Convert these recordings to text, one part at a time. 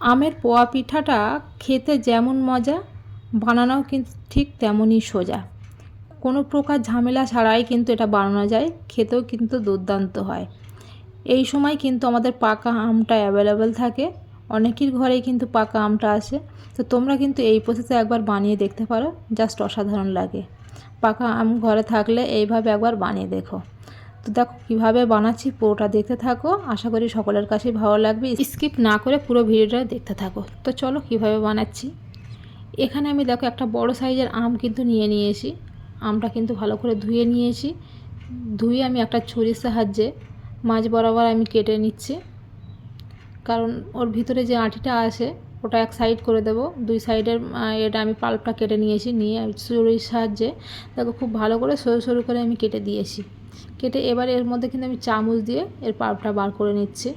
আমের পোয়া পিঠাটা খেতে যেমন মজা, বানানোও কিন্তু ঠিক তেমনই সোজা। কোনো প্রকার ঝামেলা ছাড়াই কিন্তু এটা বানানো যায়, খেতেও কিন্তু দুর্দান্ত হয়। এই সময় কিন্তু আমাদের পাকা আমটা অ্যাভেলেবেল থাকে, অনেকের ঘরেই কিন্তু পাকা আমটা আসে। তো তোমরা কিন্তু এই প্রসেসে একবার বানিয়ে দেখতে পারো, জাস্ট অসাধারণ লাগে। পাকা আম ঘরে থাকলে এইভাবে একবার বানিয়ে দেখো। তো দেখো কীভাবে বানাচ্ছি, পুরোটা দেখতে থাকো, আশা করি সকলের কাছেই ভালো লাগবে। স্কিপ না করে পুরো ভিডিওটা দেখতে থাকো। তো চলো কীভাবে বানাচ্ছি। এখানে আমি দেখো একটা বড় সাইজের আম কিন্তু নিয়ে নিয়েছি। আমটা কিন্তু ভালো করে ধুয়ে নিয়েছি। ধুয়ে আমি একটা ছুরির সাহায্যে মাঝ বরাবর আমি কেটে নিচ্ছি, কারণ ওর ভিতরে যে আঁটিটা আছে ওটা এক সাইড করে দেবো। দুই সাইডের এটা আমি পাল্পটা কেটে নিয়েছি, নিয়ে ছুরির সাহায্যে দেখো খুব ভালো করে সরু সরু করে আমি কেটে দিয়েছি। কেটে এবার এর মধ্যে কিন্তু আমি চামচ দিয়ে এর পাল্পটা বার করে নিচ্ছি।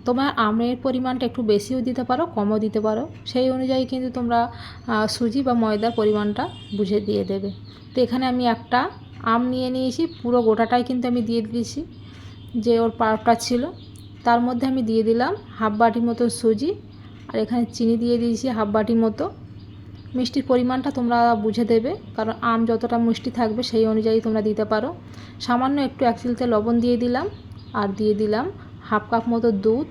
তোমার আমের পরিমাণটা একটু বেশিও দিতে পারো, কমও দিতে পারো, সেই অনুযায়ী কিন্তু তোমরা সুজি বা ময়দার পরিমাণটা বুঝে দিয়ে দেবে। তো এখানে আমি একটা আম নিয়ে নিয়েছি, পুরো গোটাটাই কিন্তু আমি দিয়ে দিয়েছি। যে ওর পাল্পটা ছিল তার মধ্যে আমি দিয়ে দিলাম হাফ বাটি মতো সুজি, আর এখানে চিনি দিয়ে দিয়েছি হাফ বাটি মতো। মিষ্টির পরিমাণটা তোমরা বুঝে দেবে, কারণ আম যতটা মিষ্টি থাকবে সেই অনুযায়ী তোমরা দিতে পারো। সামান্য একটু 1 চিমটে লবণ দিয়ে দিলাম, আর দিয়ে দিলাম হাফ কাপ মতো দুধ।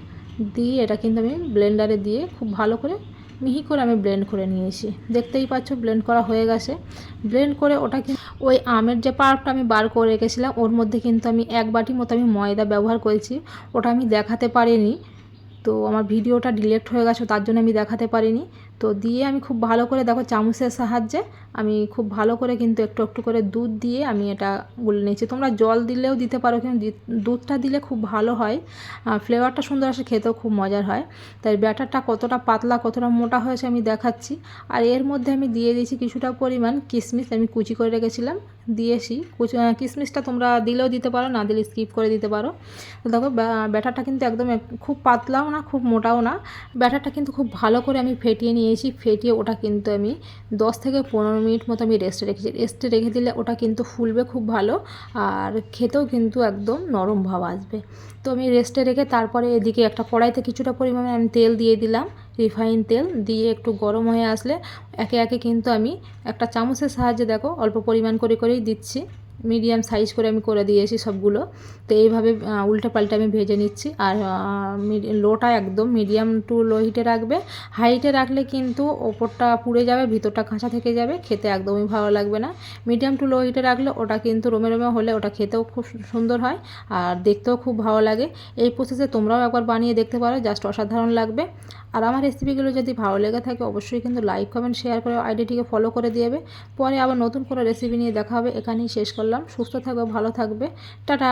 দিয়ে এটা কিন্তু আমি ব্লেন্ডারে দিয়ে খুব ভালো করে মিহি করে আমি ব্লেন্ড করে নিয়েছি। দেখতেই পাচ্ছ ব্লেন্ড করা হয়ে গেছে। ব্লেন্ড করে ওটা কিন্তু ওই আমের যে পাল্পটা আমি বার করে রেখেছিলাম ওর মধ্যে কিন্তু আমি 1 বাটি মতো আমি ময়দা ব্যবহার করেছি। ওটা আমি দেখাতে পারিনি, তো আমার ভিডিওটা ডিলিট হয়ে গেছে, তার জন্য আমি দেখাতে পারিনি। তো দিয়ে আমি খুব ভালো করে দেখো চামচের সাহায্যে আমি খুব ভালো করে কিন্তু একটু একটু করে দুধ দিয়ে আমি এটা গুলে নিয়েছি। তোমরা জল দিলেও দিতে পারো, কিন্তু দুধটা দিলে খুব ভালো হয়, ফ্লেভারটা সুন্দর আসে, খেতেও খুব মজার হয়। তাই ব্যাটারটা কতটা পাতলা কতটা মোটা হয়েছে আমি দেখাচ্ছি। আর এর মধ্যে আমি দিয়ে দিয়েছি কিছুটা পরিমাণ কিশমিশ, আমি কুচি করে রেখেছিলাম দিয়েছি। কিশমিশটা তোমরা দিলেও দিতে পারো, না দিলে স্কিপ করে দিতে পারো। তো দেখো ব্যাটারটা কিন্তু একদম খুব পাতলাও না খুব মোটাও না, ব্যাটারটা কিন্তু খুব ভালো করে আমি ফেটিয়ে নিয়েছি। ফেটিয়ে ওটা কিন্তু আমি 10 থেকে 15 মিনিট মতো আমি রেস্টে রেখেছি। রেস্টে রেখে দিলে ওটা কিন্তু ফুলবে খুব ভালো, আর খেতেও কিন্তু একদম নরম ভাব আসবে। তো আমি রেস্টে রেখে তারপরে এদিকে একটা কড়াইতে কিছুটা পরিমাণে আমি তেল দিয়ে দিলাম, রিফাইন তেল দিয়ে একটু গরম হয়ে আসলে একে একে কিন্তু আমি একটা চামচের সাহায্যে দেখো অল্প পরিমাণ করে করেই দিচ্ছি। মিডিয়াম সাইজ করে আমি করে দিয়েছি সবগুলো। তো এইভাবে উল্টে পাল্টে আমি ভেজে নিচ্ছি। আর লোটা একদম মিডিয়াম টু লো হিটে রাখবে। হাইটে রাখলে কিন্তু ওপরটা পুড়ে যাবে, ভিতরটা কাঁচা থেকে যাবে, খেতে একদমই ভালো লাগবে না। মিডিয়াম টু লো হিটে রাখলে ওটা কিন্তু রোমে রোমে হলে ওটা খেতেও খুব সুন্দর হয় আর দেখতেও খুব ভালো লাগে। এই প্রসেসে তোমরাও একবার বানিয়ে দেখতে পারো, জাস্ট অসাধারণ লাগবে। আর আমার রেসিপিগুলো যদি ভালো লেগে থাকে অবশ্যই কিন্তু লাইক কমেন্ট শেয়ার করে আইডিটিকে ফলো করে দিবে। পরে আবার নতুন কোনো রেসিপি নিয়ে দেখা হবে। এখানেই শেষ করলাম। সুস্থ থাকবে, ভালো থাকবে, টাটা।